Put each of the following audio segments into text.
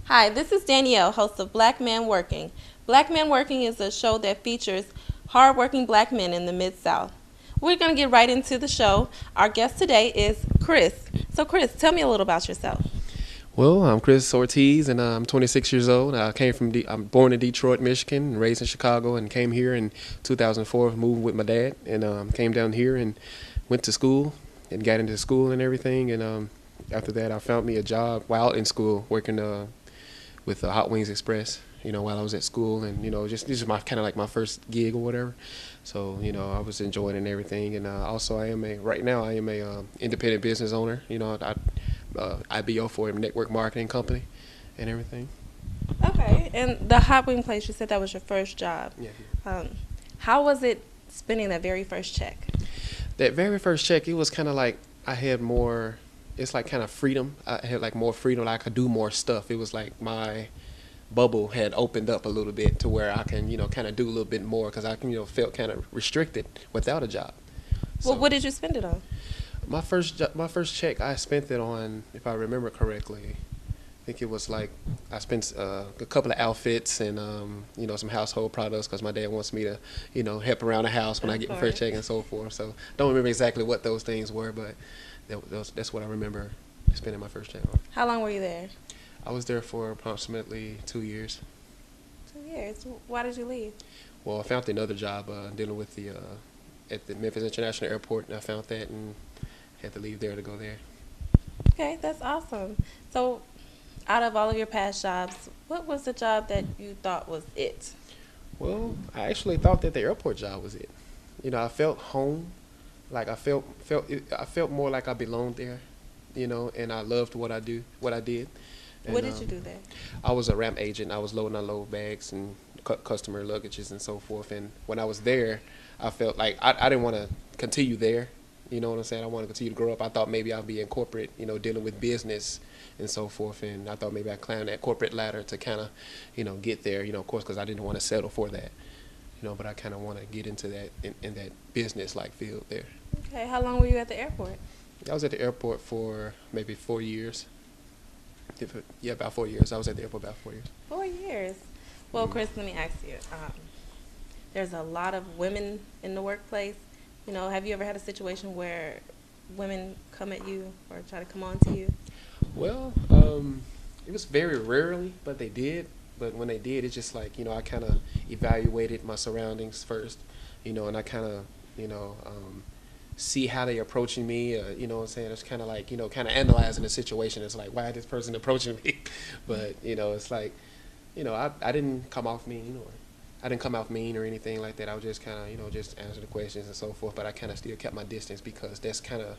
Hi, this is Danielle, host of Black Men Working. Black Men Working is a show that features hardworking black men in the Mid-South. We're going to get right into the show. Our guest today is Chris. So Chris, tell me a little about yourself. Well, I'm Chris Ortiz, and I'm 26 years old. I'm born in Detroit, Michigan, and raised in Chicago, and came here in 2004. Moved with my dad, and came down here and went to school and got into school and everything. And after that, I found me a job while in school, working with Hot Wings Express. While I was at school, and just this is my kind of like my first gig or whatever. So I was enjoying it and everything. And also, right now I am a independent business owner. IBO for a network marketing company and everything. Okay, and the hot wing place, you said that was your first job. Yeah. How was it spending that very first check? That very first check, it was kind of like I had more, it's like kind of freedom. I had like more freedom. I could do more stuff. It was like my bubble had opened up a little bit to where I can, kind of do a little bit more because I can, felt kind of restricted without a job. Well, So, what did you spend it on? My first check, I spent it on, if I remember correctly, I think it was like I spent a couple of outfits and some household products because my dad wants me to help around the house when I get my first check and so forth. So don't remember exactly what those things were, but that's what I remember spending my first check on. How long were you there? I was there for approximately 2 years. 2 years. Why did you leave? Well, I found another job dealing with at the Memphis International Airport, and I found that and had to leave there to go there. Okay, that's awesome. So, out of all of your past jobs, what was the job that you thought was it? Well, I actually thought that the airport job was it. I felt home, like I felt more like I belonged there, and I loved what I did. And, What did you do there? I was a ramp agent. I was loading and unload bags and customer luggages and so forth. And when I was there, I felt like I didn't want to continue there. You know what I'm saying? I want to continue to grow up. I thought maybe I'd be in corporate, dealing with business and so forth. And I thought maybe I'd climb that corporate ladder to kind of, get there, of course, because I didn't want to settle for that. But I kind of want to get into that, in that business-like field there. Okay, how long were you at the airport? I was at the airport for maybe 4 years. Yeah, about 4 years. I was at the airport about 4 years. 4 years. Well, Chris, let me ask you. There's a lot of women in the workplace. Have you ever had a situation where women come at you or try to come on to you? Well, it was very rarely, but they did. But when they did, it's just like, I kind of evaluated my surroundings first, and I kind of, see how they approaching me. You know what I'm saying? It's kind of like, kind of analyzing the situation. It's like, why is this person approaching me? But, it's like, I didn't come off mean or anything like that. I was just kind of, just answer the questions and so forth. But I kind of still kept my distance because that's kind of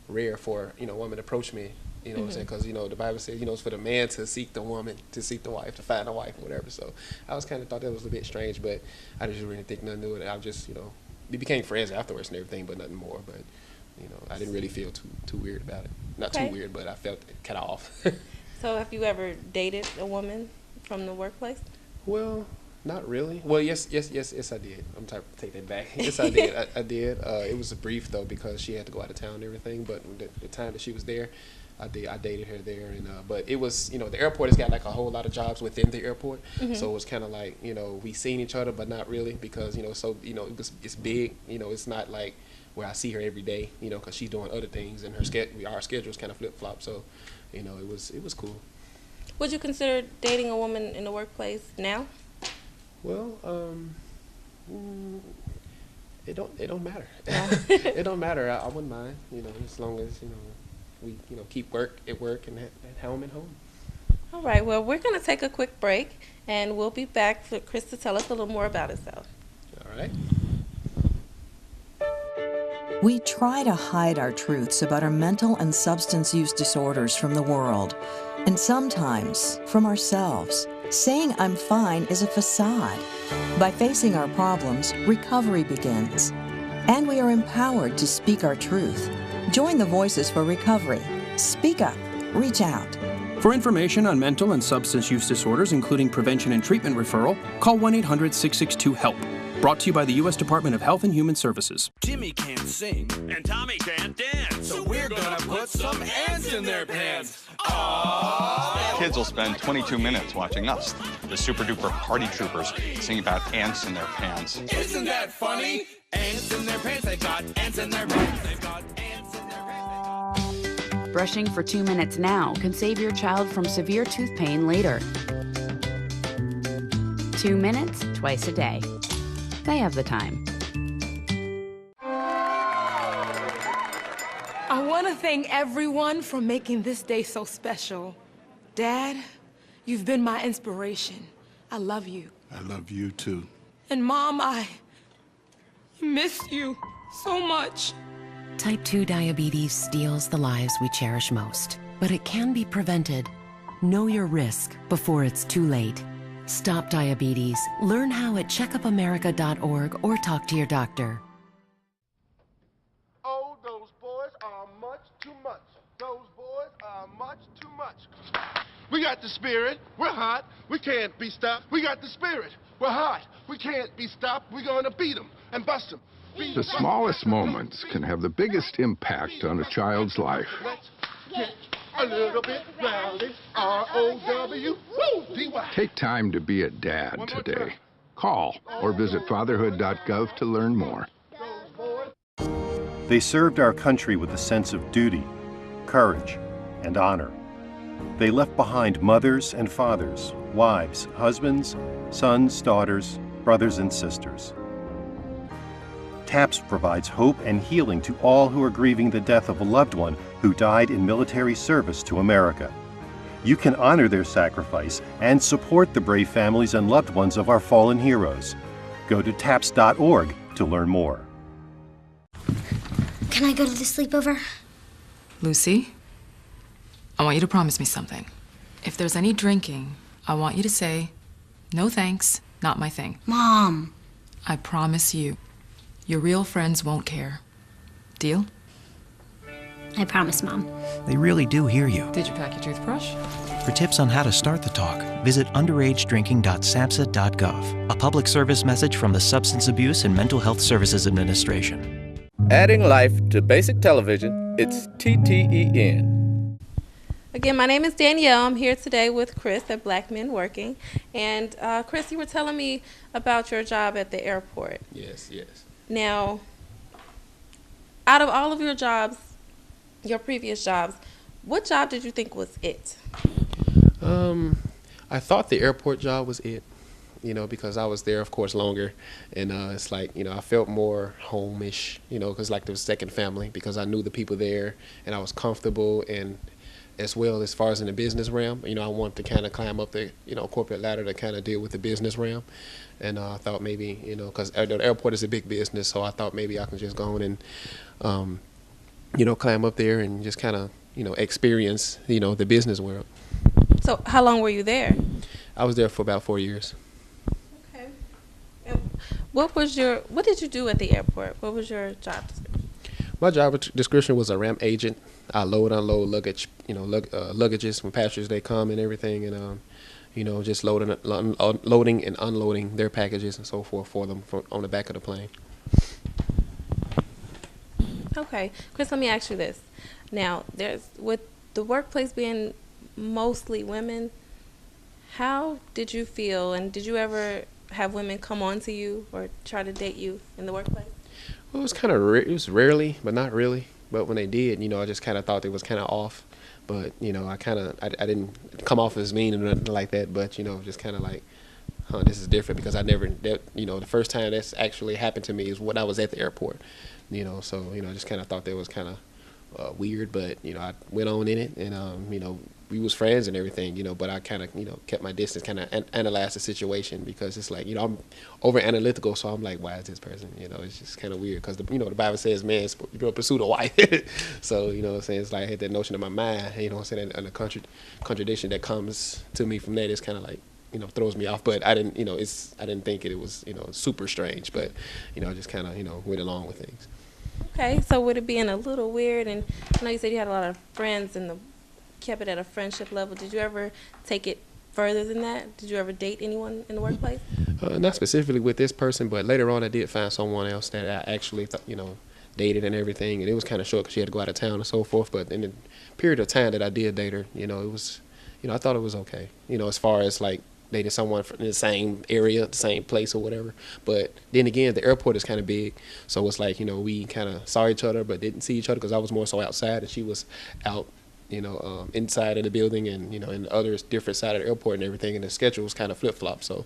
rare for, women to approach me. You know what I'm saying? Because, the Bible says, it's for the man to seek the woman, to seek the wife, to find a wife, or whatever. So I was kind of thought that was a bit strange, but I just really think nothing to it. I was just, we became friends afterwards and everything, but nothing more. But, I didn't really feel too weird about it. Not Okay. too weird, but I felt kind of off. So have you ever dated a woman from the workplace? Well, not really. Well, yes, I did. I'm trying to take that back. Yes, I did. I did. It was brief though because she had to go out of town and everything. But the time that she was there, I dated her there. And but it was, the airport has got like a whole lot of jobs within the airport. So it was kind of like, we seen each other, but not really because it's big. It's not like where I see her every day. Because she's doing other things and our schedules kind of flip flop. So, it was cool. Would you consider dating a woman in the workplace now? Well, it don't matter. Yeah. It don't matter. I wouldn't mind. As long as we keep work at work and at home at home. All right, well, we're going to take a quick break, and we'll be back for Chris to tell us a little more about himself. All right. We try to hide our truths about our mental and substance use disorders from the world, and sometimes from ourselves. Saying I'm fine is a facade. By facing our problems, recovery begins. And we are empowered to speak our truth. Join the Voices for Recovery. Speak up. Reach out. For information on mental and substance use disorders, including prevention and treatment referral, call 1-800-662-HELP. Brought to you by the U.S. Department of Health and Human Services. Jimmy can't sing, and Tommy can't dance, so we're gonna put some ants in their pants. Aww. Kids will spend 22 minutes watching us, the super duper party troopers, sing about ants in their pants. Isn't that funny? Ants in their pants, they've got ants in their pants, they've got ants in their pants. Brushing for 2 minutes now can save your child from severe tooth pain later. 2 minutes, twice a day. They have the time. I want to thank everyone for making this day so special. Dad, you've been my inspiration. I love you. I love you too. And Mom, I miss you so much. Type 2 diabetes steals the lives we cherish most, but it can be prevented. Know your risk before it's too late. Stop diabetes. Learn how at checkupamerica.org or talk to your doctor. Oh, those boys are much too much. Those boys are much too much. We got the spirit. We're hot. We can't be stopped. We got the spirit. We're hot. We can't be stopped. We're going to beat them and bust them. The smallest moments can have the biggest impact on a child's life. Let's get a little bit rowdy. R-O-W-D-Y. Take time to be a dad today. Call or visit fatherhood.gov to learn more. They served our country with a sense of duty, courage, and honor. They left behind mothers and fathers, wives, husbands, sons, daughters, brothers, and sisters. TAPS provides hope and healing to all who are grieving the death of a loved one who died in military service to America. You can honor their sacrifice and support the brave families and loved ones of our fallen heroes. Go to TAPS.org to learn more. Can I go to the sleepover? Lucy, I want you to promise me something. If there's any drinking, I want you to say, "No thanks, not my thing." Mom. I promise you, your real friends won't care. Deal? I promise, Mom. They really do hear you. Did you pack your toothbrush? For tips on how to start the talk, visit underagedrinking.samhsa.gov. A public service message from the Substance Abuse and Mental Health Services Administration. Adding life to basic television, it's TTEN. Again, my name is Danielle. I'm here today with Chris at Black Men Working. And Chris, you were telling me about your job at the airport. Yes, yes. Now, out of all of your jobs, your previous jobs, what job did you think was it? I thought the airport job was it, because I was there, of course, longer. And it's like, I felt more home-ish, because like there was second family, because I knew the people there and I was comfortable. And as well, as far as in the business realm, I wanted to kind of climb up the, corporate ladder to kind of deal with the business realm. And I thought maybe, because the airport is a big business, so I thought maybe I can just go on and, climb up there and just kind of, experience, the business world. So how long were you there? I was there for about 4 years. Okay. And what did you do at the airport? What was your job description? My job description was a ramp agent. I load, unload luggage, luggages when passengers, they come and everything, and, just loading and unloading their packages and so forth for them on the back of the plane. Okay. Chris, let me ask you this. Now, with the workplace being mostly women, how did you feel, and did you ever have women come on to you or try to date you in the workplace? Well, it was rarely, but not really. But when they did, I just kind of thought it was kind of off. But, I didn't come off as mean or nothing like that, but, just kind of like, this is different, because I never, the first time that's actually happened to me is when I was at the airport, so, I just kind of thought that was kind of weird, but, I went on in it, and, we was friends and everything, but I kind of, kept my distance, kind of analyzed the situation, because it's like, I'm over analytical, so I'm like, why is this person, it's just kind of weird, because, the Bible says, man, pursue the wife. So, I'm saying, it's like I had that notion in my mind, I'm saying, and the contradiction that comes to me from that is kind of like, throws me off, but I didn't, I didn't think it was, super strange, but, I just kind of, went along with things. Okay, so with it being a little weird, and I know you said you had a lot of friends and kept it at a friendship level, did you ever take it further than that? Did you ever date anyone in the workplace? Not specifically with this person, but later on I did find someone else that I actually, dated and everything. And it was kind of short because she had to go out of town and so forth. But in the period of time that I did date her, it was, I thought it was okay. As far as like dating someone in the same area, the same place or whatever. But then again, the airport is kind of big. So it's like, we kind of saw each other but didn't see each other because I was more so outside and she was out, inside of the building and, in the other different side of the airport and everything. And the schedule was kind of flip-flopped. So,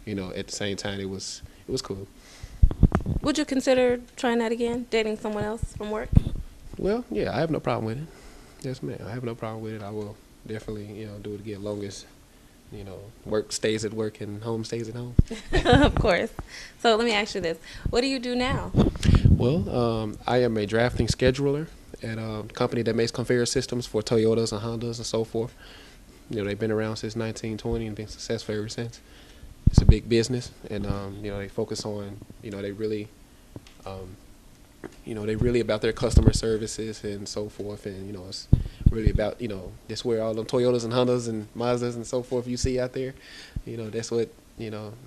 at the same time, it was cool. Would you consider trying that again, dating someone else from work? Well, yeah, I have no problem with it. Yes, ma'am. I have no problem with it. I will definitely, do it again, as long as, work stays at work and home stays at home. Of course. So let me ask you this. What do you do now? Well, I am a drafting scheduler at a company that makes conveyor systems for Toyotas and Hondas and so forth. They've been around since 1920 and been successful ever since. It's a big business, and they focus on, they really about their customer services and so forth, and it's really about, that's where all the Toyotas and Hondas and Mazdas and so forth you see out there, that's what,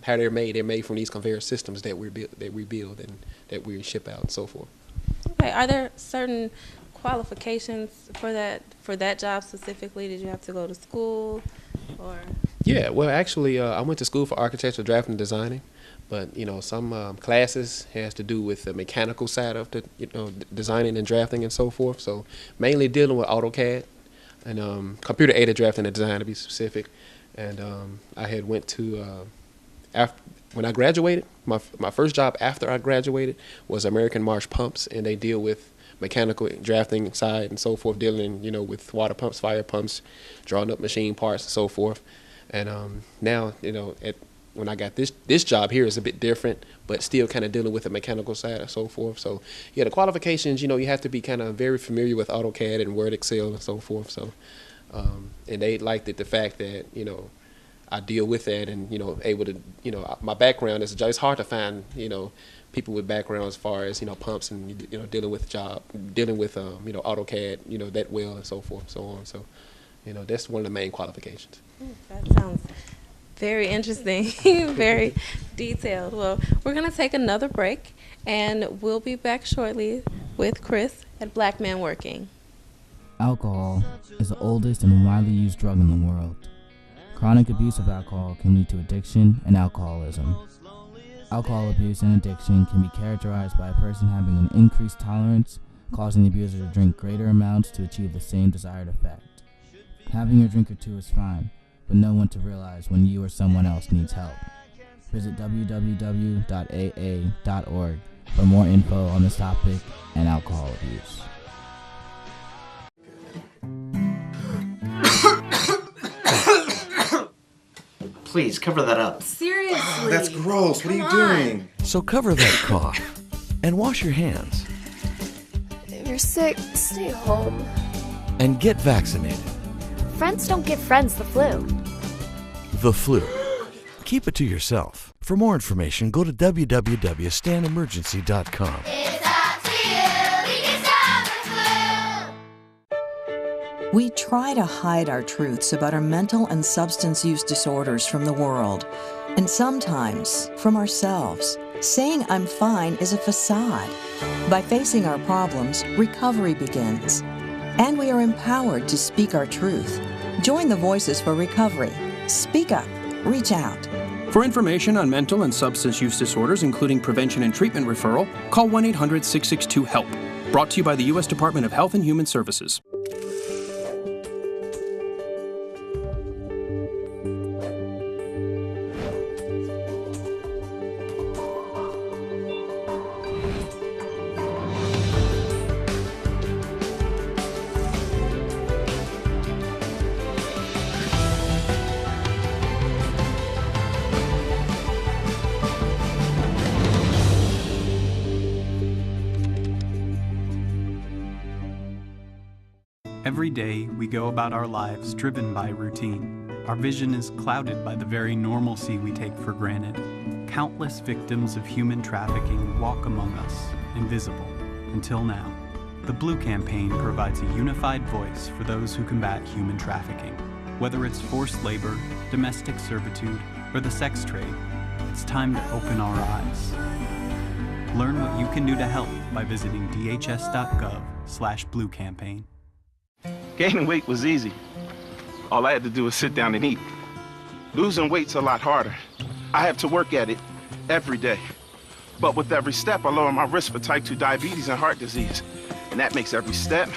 how they're made. They're made from these conveyor systems that we build and that we ship out and so forth. Okay, are there certain qualifications for that job specifically? Did you have to go to school, or? Yeah, well, actually, I went to school for architecture, drafting, and designing, but some classes has to do with the mechanical side of the designing and drafting and so forth. So mainly dealing with AutoCAD and computer-aided drafting and design to be specific. And I had went to when I graduated, my first job after I graduated was American Marsh Pumps, and they deal with mechanical drafting side and so forth, dealing with water pumps, fire pumps, drawing up machine parts and so forth. And now, when I got this job here is a bit different, but still kind of dealing with the mechanical side and so forth. So, yeah, the qualifications, you have to be kind of very familiar with AutoCAD and Word, Excel, and so forth. So, and they liked the fact that, I deal with that and, able to, my background is, it's hard to find, people with backgrounds as far as, pumps and, dealing with AutoCAD, that well and so forth, so on. So, that's one of the main qualifications. That sounds very interesting, very detailed. Well, we're going to take another break, and we'll be back shortly with Chris at Black Man Working. Alcohol is the oldest and widely used drug in the world. Chronic abuse of alcohol can lead to addiction and alcoholism. Alcohol abuse and addiction can be characterized by a person having an increased tolerance, causing the abuser to drink greater amounts to achieve the same desired effect. Having a drink or two is fine, but know when to realize when you or someone else needs help. Visit www.aa.org for more info on this topic and alcohol abuse. Please, cover that up. Seriously? That's gross. What are you doing? So cover that cough and wash your hands. If you're sick, stay home. And get vaccinated. Friends don't give friends the flu. The flu. Keep it to yourself. For more information, go to www.stanemergency.com. We try to hide our truths about our mental and substance use disorders from the world, and sometimes from ourselves. Saying I'm fine is a facade. By facing our problems, recovery begins. And we are empowered to speak our truth. Join the Voices for Recovery. Speak up. Reach out. For information on mental and substance use disorders, including prevention and treatment referral, call 1-800-662-HELP. Brought to you by the U.S. Department of Health and Human Services. Every day, we go about our lives driven by routine. Our vision is clouded by the very normalcy we take for granted. Countless victims of human trafficking walk among us, invisible, until now. The Blue Campaign provides a unified voice for those who combat human trafficking. Whether it's forced labor, domestic servitude, or the sex trade, it's time to open our eyes. Learn what you can do to help by visiting dhs.gov/blue campaign. Gaining weight was easy. All I had to do was sit down and eat. Losing weight's a lot harder. I have to work at it every day. But with every step, I lower my risk for type 2 diabetes and heart disease. And that makes every step,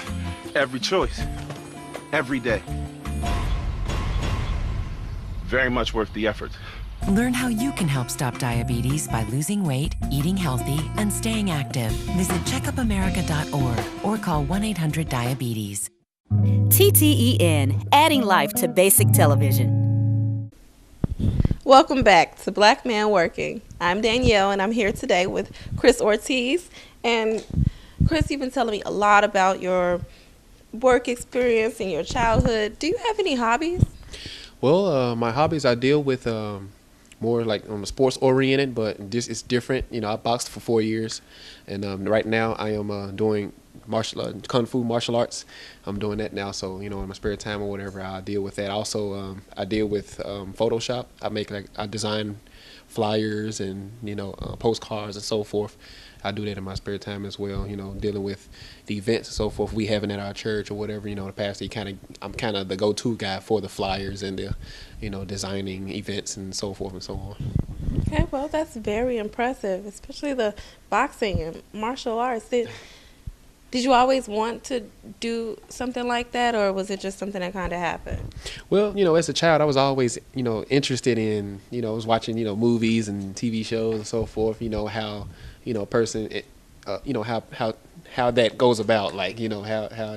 every choice, every day very much worth the effort. Learn how you can help stop diabetes by losing weight, eating healthy, and staying active. Visit checkupamerica.org or call 1-800-DIABETES. TTEN, adding life to basic television. Welcome back to Black Man Working. I'm Danielle, and I'm here today with Chris Ortiz. And Chris, you've been telling me a lot about your work experience in your childhood. Do you have any hobbies? Well, my hobbies, I deal with more like sports oriented, but this is different. You know, I boxed for 4 years, and right now I am doing kung fu martial arts. I'm doing that now, so in my spare time or whatever, I deal with that. Also, I deal with Photoshop. I design flyers and postcards and so forth. I do that in my spare time as well. Dealing with the events and so forth we having at our church or whatever. The past, I'm kind of the go-to guy for the flyers and the, designing events and so forth and so on. Okay, well, that's very impressive, especially the boxing and martial arts. Did you always want to do something like that, or was it just something that kind of happened? Well, as a child, I was always, interested in, I was watching, movies and TV shows and so forth. How, a person, how that goes about, like, how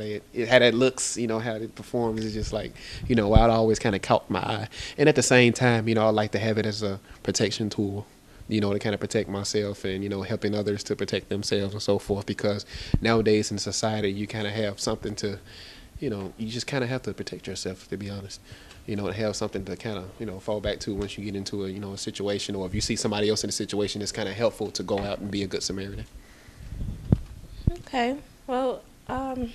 that looks, how it performs is just like, I'd always kind of caught my eye. And at the same time, I like to have it as a protection tool, to kind of protect myself and, helping others to protect themselves and so forth. Because nowadays in society, you kind of have something to, you just kind of have to protect yourself, to be honest. To have something to kind of, fall back to once you get into a, a situation, or if you see somebody else in a situation, it's kind of helpful to go out and be a good Samaritan. Okay. Well, I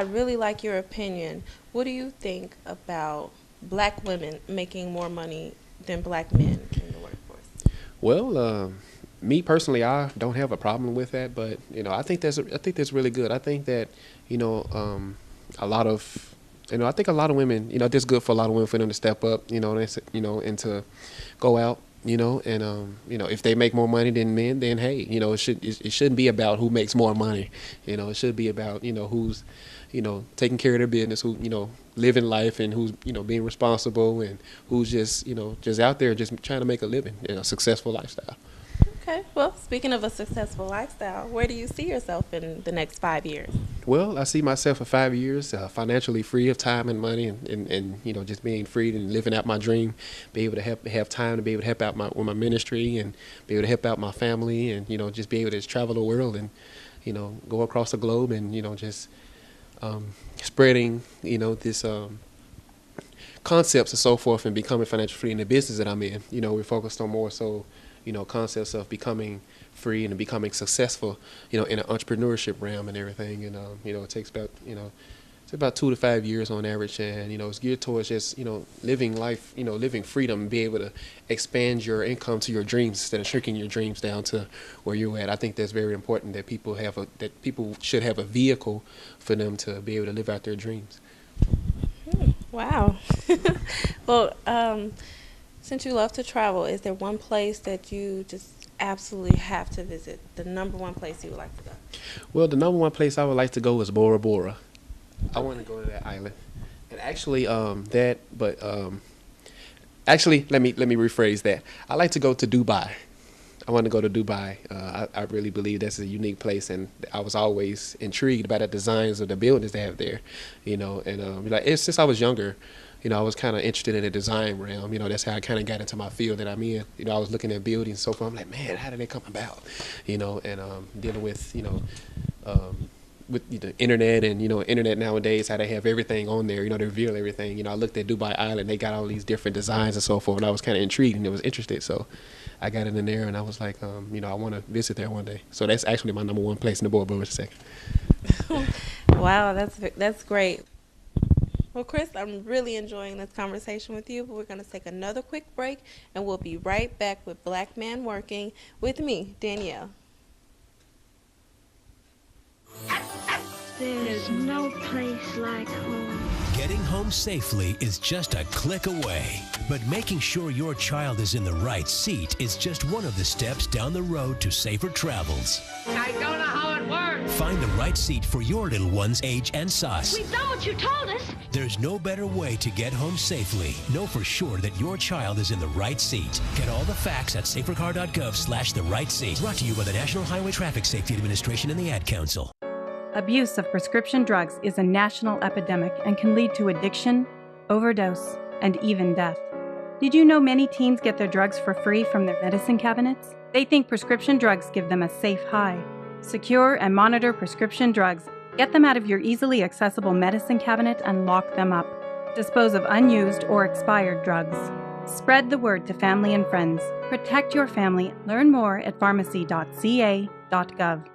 really like your opinion. What do you think about black women making more money than black men in the workforce? Well, me personally, I don't have a problem with that, but I think that's really good. I think that I think a lot of women, it's good for a lot of women for them to step up, and to go out, and if they make more money than men, then hey, it shouldn't be about who makes more money. It should be about who's taking care of their business, who living life, and who's being responsible, and who's just just out there just trying to make a living, a successful lifestyle. Okay. Well, speaking of a successful lifestyle, where do you see yourself in the next 5 years? Well, I see myself for 5 years, financially free of time and money, and just being free and living out my dream, be able to have time to be able to help out with my ministry, and be able to help out my family, and just be able to travel the world and go across the globe, and just spreading this concepts and so forth, and becoming financially free in the business that I'm in. We're focused on more so concepts of becoming free and becoming successful, in an entrepreneurship realm and everything. And, it takes about 2 to 5 years on average. And, it's geared towards just, living life, living freedom, and be able to expand your income to your dreams instead of shrinking your dreams down to where you're at. I think that's very important, that people should have a vehicle for them to be able to live out their dreams. Wow. Well, since you love to travel, is there one place that you just absolutely have to visit? The number one place you would like to go? Well, the number one place I would like to go is Bora Bora. I want to go to that island. And actually, actually, let me rephrase that. I like to go to Dubai. I want to go to Dubai. I really believe that's a unique place, and I was always intrigued by the designs of the buildings they have there. Since I was younger, I was kind of interested in the design realm. That's how I kind of got into my field that I'm in. I was looking at buildings and so forth. I'm like, man, how did they come about? And dealing with, with the internet and, internet nowadays, how they have everything on there, they reveal everything. I looked at Dubai Island, they got all these different designs and so forth, and I was kind of intrigued and was interested. So I got in there, and I was like, I want to visit there one day. So that's actually my number one place in the Bora Bora sector. Wow, that's great. Well, Chris, I'm really enjoying this conversation with you, but we're going to take another quick break, and we'll be right back with Black Man Working with me, Danielle. There's no place like home. Getting home safely is just a click away. But making sure your child is in the right seat is just one of the steps down the road to safer travels. I don't know how it works. Find the right seat for your little one's age and size. We've done what you told us. There's no better way to get home safely. Know for sure that your child is in the right seat. Get all the facts at safercar.gov/the right seat. Brought to you by the National Highway Traffic Safety Administration and the Ad Council. Abuse of prescription drugs is a national epidemic and can lead to addiction, overdose, and even death. Did you know many teens get their drugs for free from their medicine cabinets? They think prescription drugs give them a safe high. Secure and monitor prescription drugs. Get them out of your easily accessible medicine cabinet and lock them up. Dispose of unused or expired drugs. Spread the word to family and friends. Protect your family. Learn more at pharmacy.ca.gov.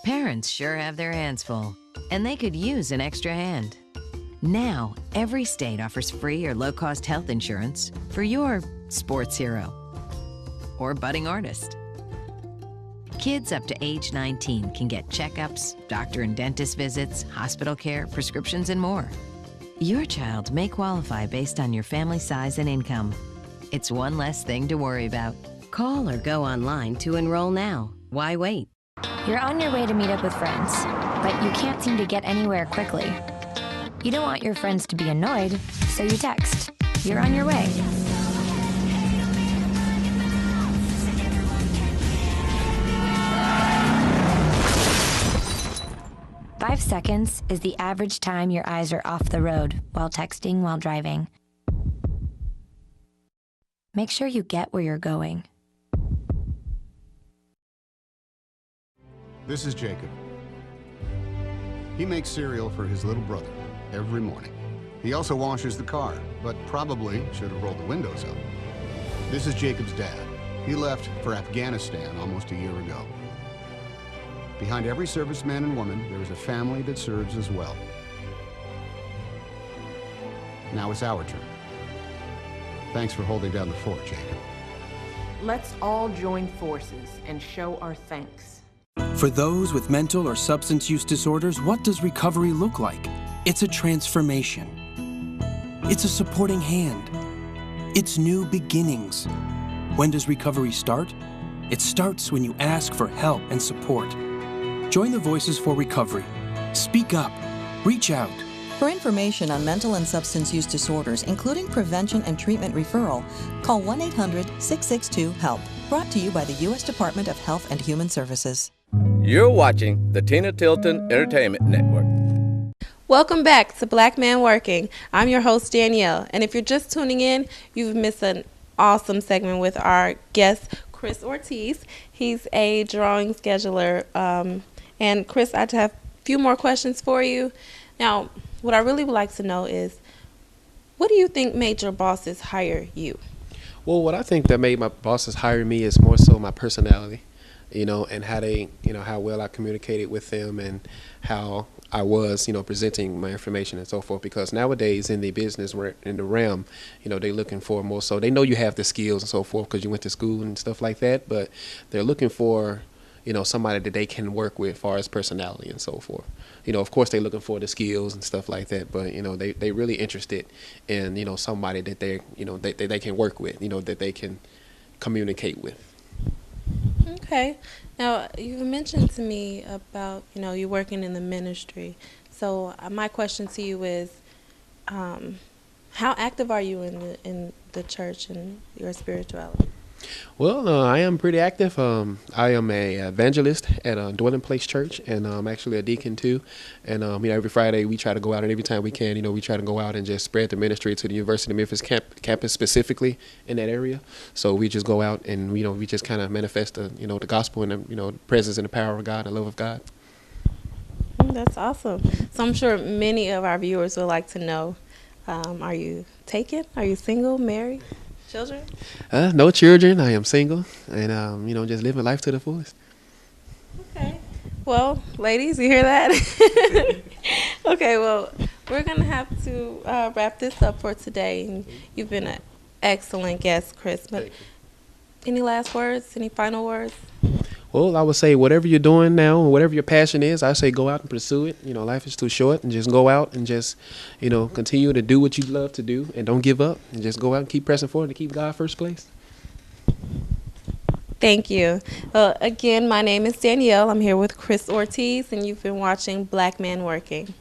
Parents sure have their hands full, and they could use an extra hand. Now, every state offers free or low-cost health insurance for your sports hero or budding artist. Kids up to age 19 can get checkups, doctor and dentist visits, hospital care, prescriptions, and more. Your child may qualify based on your family size and income. It's one less thing to worry about. Call or go online to enroll now. Why wait? You're on your way to meet up with friends, but you can't seem to get anywhere quickly. You don't want your friends to be annoyed, so you text. You're on your way. Five seconds is the average time your eyes are off the road while texting while driving. Make sure you get where you're going. This is Jacob. He makes cereal for his little brother every morning. He also washes the car, but probably should have rolled the windows up. This is Jacob's dad. He left for Afghanistan almost a year ago. Behind every serviceman and woman, there is a family that serves as well. Now it's our turn. Thanks for holding down the fort, Jacob. Let's all join forces and show our thanks. For those with mental or substance use disorders, what does recovery look like? It's a transformation. It's a supporting hand. It's new beginnings. When does recovery start? It starts when you ask for help and support. Join the Voices for Recovery. Speak up. Reach out. For information on mental and substance use disorders, including prevention and treatment referral, call 1-800-662-HELP. Brought to you by the U.S. Department of Health and Human Services. You're watching the Tina Tilton Entertainment Network. Welcome back to Black Man Working. I'm your host, Danielle. And if you're just tuning in, you've missed an awesome segment with our guest, Chris Ortiz. He's a drawing scheduler. And Chris, I have a few more questions for you. Now, what I really would like to know is, what do you think made your bosses hire you? Well, what I think that made my bosses hire me is more so my personality, and how they, how well I communicated with them and how I was, presenting my information and so forth. Because nowadays in the business, in the realm, they're looking for more so. They know you have the skills and so forth because you went to school and stuff like that, but they're looking for, somebody that they can work with as far as personality and so forth. Of course they're looking for the skills and stuff like that, but, they really interested in, somebody that they, that they can work with, that they can communicate with. Okay. Now, you mentioned to me about, you working in the ministry. So my question to you is, how active are you in the church and your spirituality? Well, I am pretty active. I am a evangelist at a Dwelling Place Church, and I'm actually a deacon too. And every Friday we try to go out, and every time we can, we try to go out and just spread the ministry to the University of Memphis campus specifically in that area. So we just go out and we just kind of manifest the the gospel and the presence and the power of God, the love of God. That's awesome. So I'm sure many of our viewers would like to know: are you taken? Are you single? Married? Children? No children. I am single, and just living life to the fullest. Okay. Well, ladies, you hear that? Okay. Well, we're going to have to wrap this up for today. And you've been an excellent guest, Chris. But any last words? Any final words? Well, I would say whatever you're doing now, whatever your passion is, I say go out and pursue it. You know, life is too short, and just go out and just, you know, continue to do what you love to do, and don't give up, and just go out and keep pressing forward and keep God first place. Thank you. Again, my name is Danielle. I'm here with Chris Ortiz, and you've been watching Black Man Working.